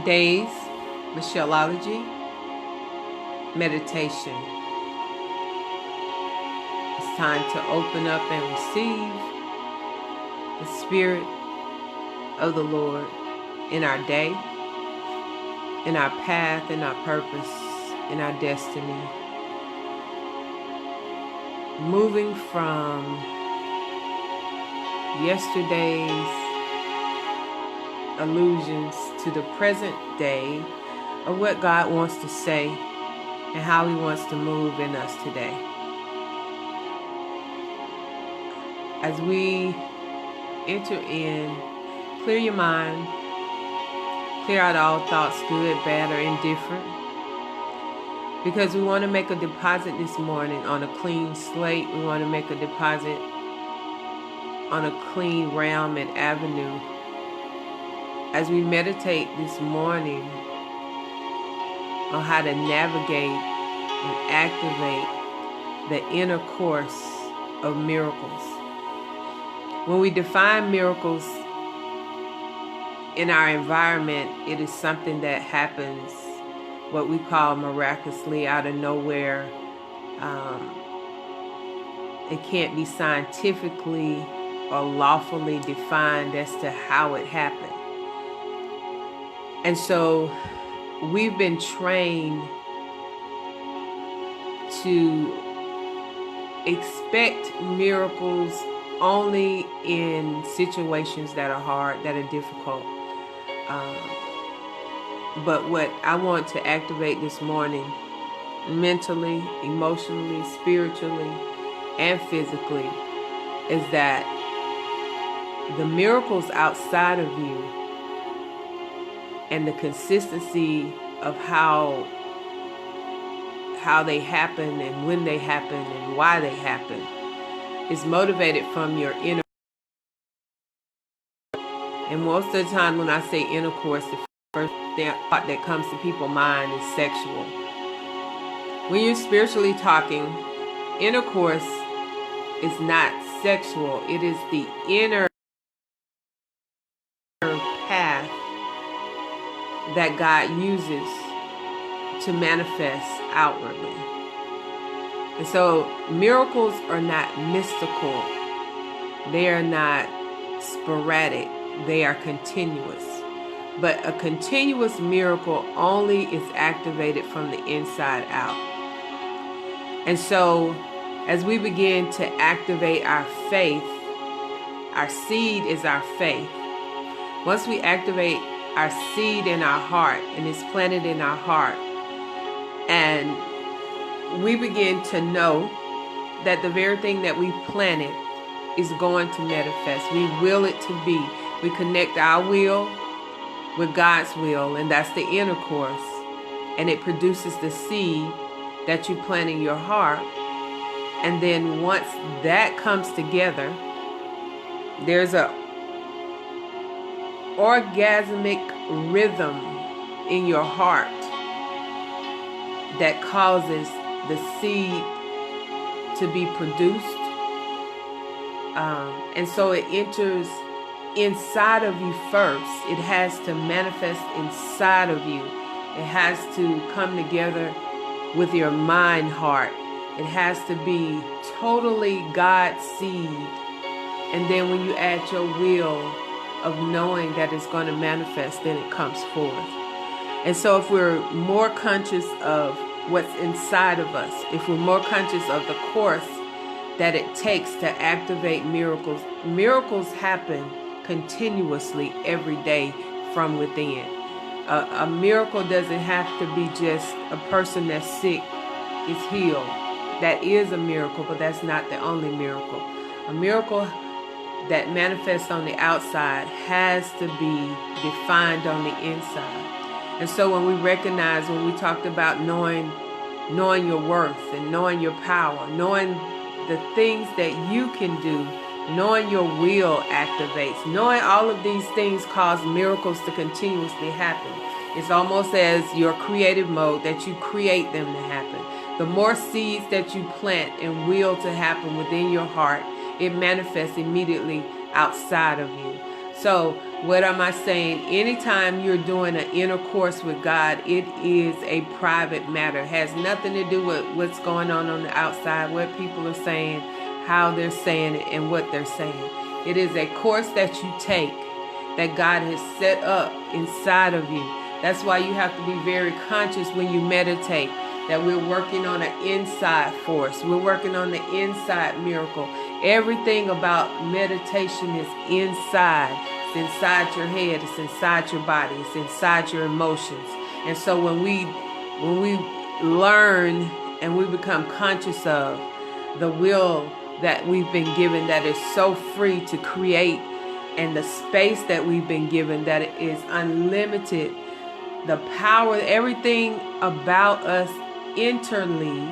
Today's Michelleology meditation. It's time to open up and receive the Spirit of the Lord in our day, in our path, in our purpose, in our destiny. Moving from yesterday's allusions to the present day of what God wants to say and how He wants to move in us today. As we enter in, clear your mind, clear out all thoughts, good, bad, or indifferent, because we want to make a deposit this morning on a clean slate. We want to make a deposit on a clean realm and avenue. As we meditate this morning on how to navigate and activate the inner course of miracles. When we define miracles in our environment, it is something that happens, what we call miraculously, out of nowhere. It can't be scientifically or lawfully defined as to how it happened. And so we've been trained to expect miracles only in situations that are hard, that are difficult. But what I want to activate this morning, mentally, emotionally, spiritually, and physically, is that the miracles outside of you and the consistency of how they happen and when they happen and why they happen is motivated from your inner. And most of the time when I say intercourse, the first thought that comes to people's mind is sexual. When you're spiritually talking, intercourse is not sexual. It is the inner path that God uses to manifest outwardly. And so miracles are not mystical. They are not sporadic. They are continuous. But a continuous miracle only is activated from the inside out. And so as we begin to activate our faith, our seed is our faith. Once we activate our seed in our heart, and it's planted in our heart, and we begin to know that the very thing that we planted is going to manifest. We will it to be. We connect our will with God's will, and that's the inner course, and it produces the seed that you plant in your heart. And then once that comes together, there's a orgasmic rhythm in your heart that causes the seed to be produced. And so it enters inside of you first. It has to manifest inside of you. It has to come together with your mind, heart. It has to be totally God's seed. And then when you add your will of knowing that it's going to manifest, then it comes forth. And so if we're more conscious of what's inside of us, if we're more conscious of the course that it takes to activate miracles, miracles happen continuously every day from within. A miracle doesn't have to be just a person that's sick is healed. That is a miracle, but that's not the only miracle. A miracle that manifests on the outside has to be defined on the inside. And so when we recognize, when we talked about knowing your worth and knowing your power, knowing the things that you can do, knowing your will activates, knowing all of these things cause miracles to continuously happen. It's almost as your creative mode that you create them to happen. The more seeds that you plant and will to happen within your heart, it manifests immediately outside of you. So What am I saying? Anytime you're doing an intercourse with God, it is a private matter. It has nothing to do with what's going on the outside, what people are saying, how they're saying it, and what they're saying. It is a course that you take that God has set up inside of you. That's why you have to be very conscious when you meditate, that we're working on an inside force. We're working on the inside miracle. Everything about meditation is inside. It's inside your head. It's inside your body. It's inside your emotions. And so when we learn and we become conscious of the will that we've been given, that is so free to create, and the space that we've been given, that it is unlimited, the power, everything about us internally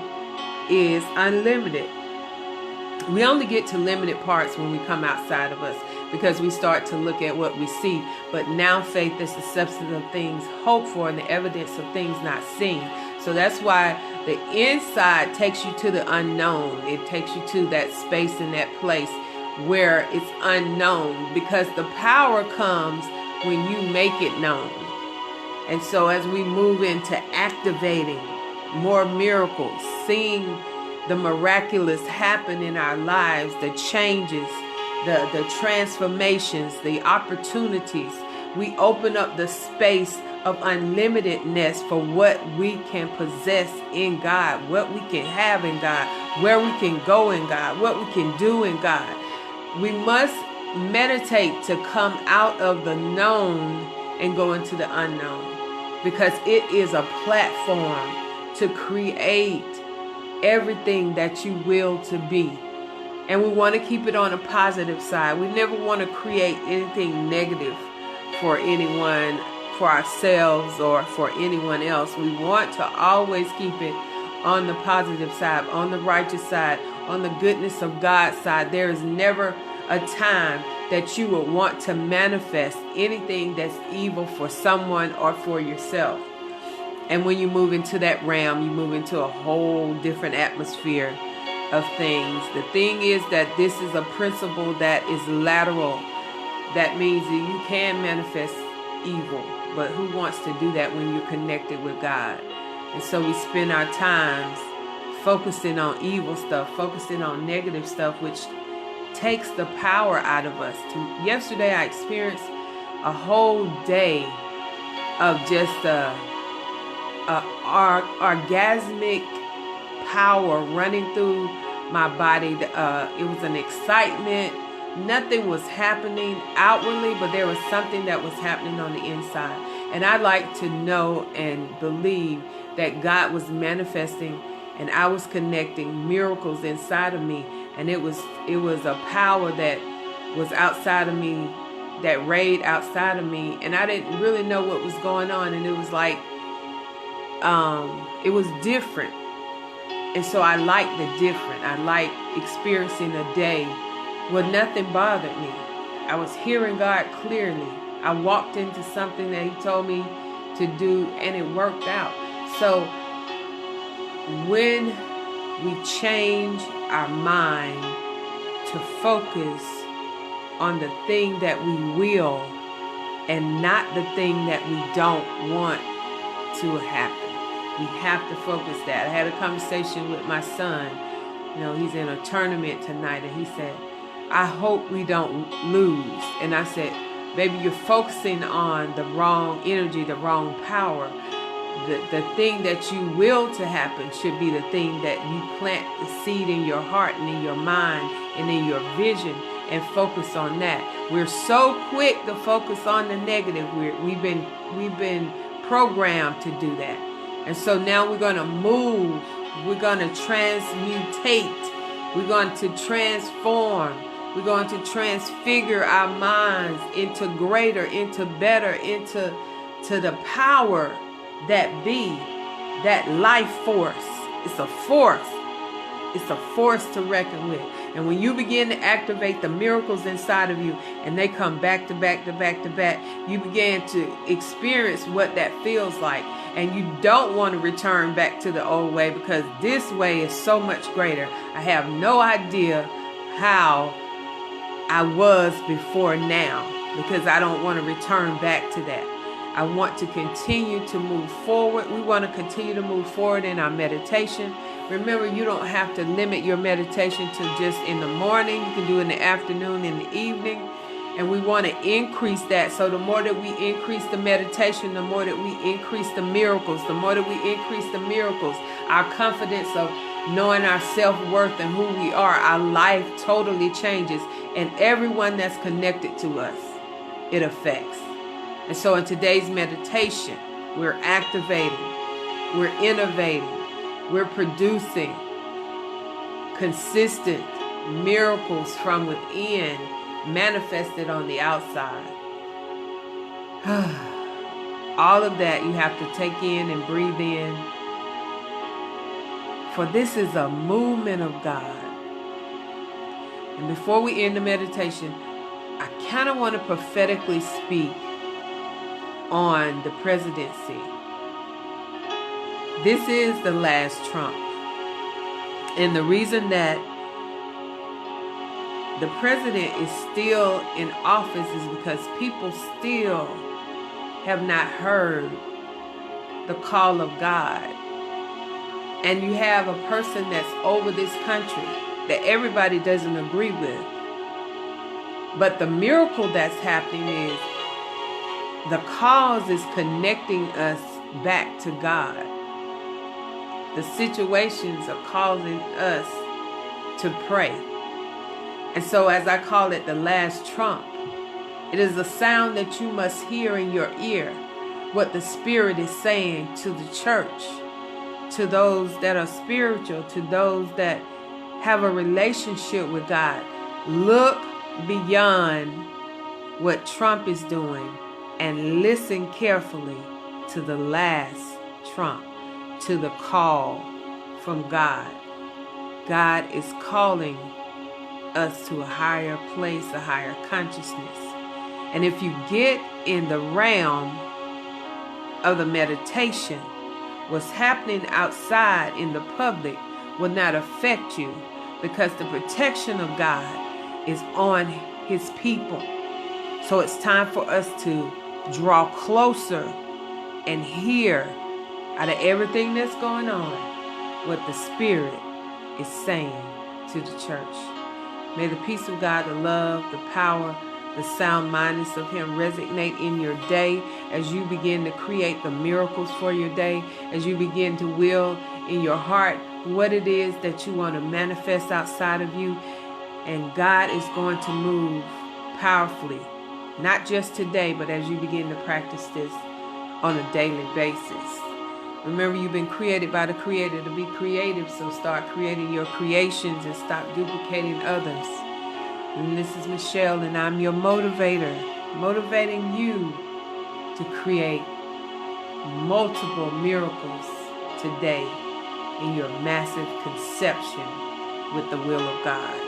is unlimited. We only get to limited parts when we come outside of us, because we start to look at what we see. But now faith is the substance of things hoped for and the evidence of things not seen. So that's why the inside takes you to the unknown. It takes you to that space and that place where it's unknown, because the power comes when you make it known. And so as we move into activating more miracles, seeing the miraculous happen in our lives, the changes, the transformations, the opportunities, we open up the space of unlimitedness for what we can possess in God, what we can have in God, where we can go in God, what we can do in God. We must meditate to come out of the known and go into the unknown, because it is a platform to create everything that you will to be. And we want to keep it on a positive side. We never want to create anything negative for anyone, for ourselves, or for anyone else. We want to always keep it on the positive side, on the righteous side, on the goodness of God's side. There is never a time that you would want to manifest anything that's evil for someone or for yourself. And when you move into that realm, you move into a whole different atmosphere of things. The thing is that this is a principle that is lateral. That means that you can manifest evil, but who wants to do that when you're connected with God? And so we spend our times focusing on evil stuff, focusing on negative stuff, which takes the power out of us. Yesterday I experienced a whole day of just orgasmic power running through my body. It was an excitement. Nothing was happening outwardly, but there was something that was happening on the inside. And I like to know and believe that God was manifesting, and I was connecting miracles inside of me. And it was a power that was outside of me, that rayed outside of me, and I didn't really know what was going on. And it was like, it was different. And so I like the different. I like experiencing a day where nothing bothered me. I was hearing God clearly. I walked into something that He told me to do, and it worked out. So when we change our mind to focus on the thing that we will and not the thing that we don't want to happen, we have to focus that. I had a conversation with my son. You know, he's in a tournament tonight, and he said, I hope we don't lose. And I said, baby, you're focusing on the wrong energy, the wrong power. The thing that you will to happen should be the thing that you plant the seed in your heart and in your mind and in your vision, and focus on that. We're so quick to focus on the negative. We've been programmed to do that. And so now we're going to move. We're going to transmutate. We're going to transform. We're going to transfigure our minds into greater, into better, into the power that be, that life force. It's a force. It's a force to reckon with. And when you begin to activate the miracles inside of you, and they come back to back to back to back, you begin to experience what that feels like. And you don't want to return back to the old way, because this way is so much greater. I have no idea how I was before now. because I don't want to return back to that. I want to continue to move forward. We want to continue to move forward in our meditation. Remember, you don't have to limit your meditation to just in the morning. You can do it in the afternoon, in the evening. And we want to increase that. So the more that we increase the meditation, the more that we increase the miracles. The more that we increase the miracles, our confidence of knowing our self-worth and who we are, our life totally changes. And everyone that's connected to us, it affects. And so in today's meditation, we're activating, we're innovating, we're producing consistent miracles from within, manifested on the outside. All of that you have to take in and breathe in. For this is a movement of God. And before we end the meditation, I kind of want to prophetically speak on the presidency. This is the last Trump. And the reason that the president is still in office is because people still have not heard the call of God. And you have a person that's over this country that everybody doesn't agree with. But the miracle that's happening is the cause is connecting us back to God. The situations are causing us to pray. And so as I call it the last trump, it is a sound that you must hear in your ear, what the Spirit is saying to the church, to those that are spiritual, to those that have a relationship with God. Look beyond what Trump is doing and listen carefully to the last trump, to the call from God. God is calling us to a higher place, a higher consciousness. And if you get in the realm of the meditation, what's happening outside in the public will not affect you, because the protection of God is on His people. So it's time for us to draw closer and hear out of everything that's going on what the Spirit is saying to the church. May the peace of God, the love, the power, the sound mindedness of Him resonate in your day as you begin to create the miracles for your day, as you begin to will in your heart what it is that you want to manifest outside of you. And God is going to move powerfully, not just today, but as you begin to practice this on a daily basis. Remember, you've been created by the Creator to be creative, so start creating your creations and stop duplicating others. And this is Michelle, and I'm your motivator, motivating you to create multiple miracles today in your massive conception with the will of God.